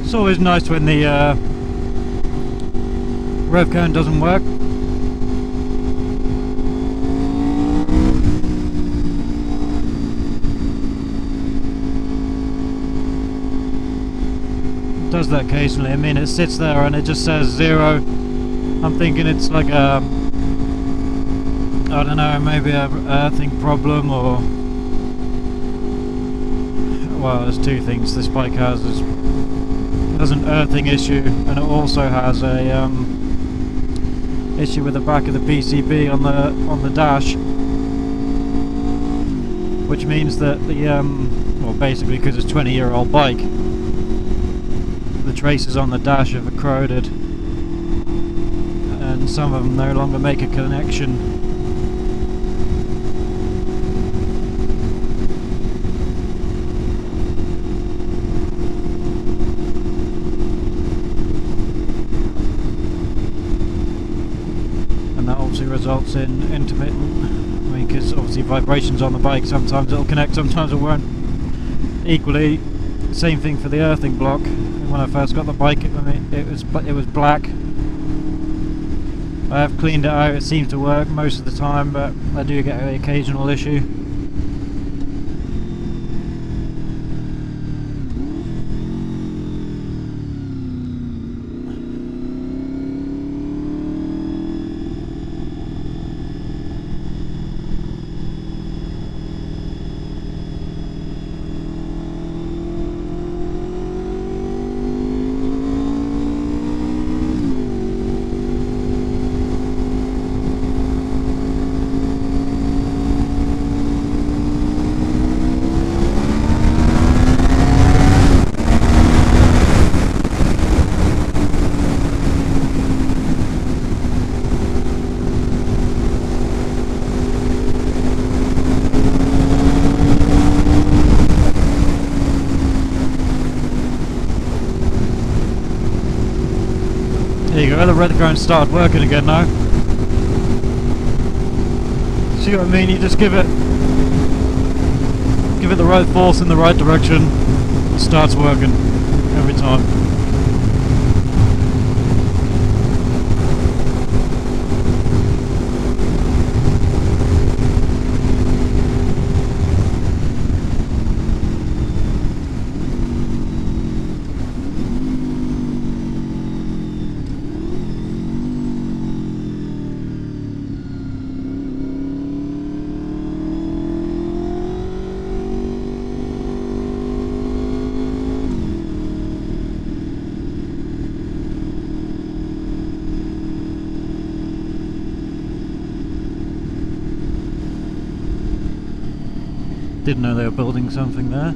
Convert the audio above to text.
It's always nice when the rev cone doesn't work. It does that occasionally. I mean, it sits there and it just says 0. I'm thinking it's like a, I don't know, maybe a earthing problem, or, well, there's two things this bike has. It has an earthing issue, and it also has a issue with the back of the PCB on the dash, which means that the well, basically because it's a 20-year-old bike, the traces on the dash have corroded, and some of them no longer make a connection. Results in intermittent, I mean, because obviously vibrations on the bike, sometimes it'll connect, sometimes it won't. Equally, same thing for the earthing block. When I first got the bike, it was black. I have cleaned it out, it seems to work most of the time, but I do get an occasional issue. There you go, the red cone started working again now. See what I mean? You just give it the right force in the right direction, it starts working every time. Didn't know they were building something there.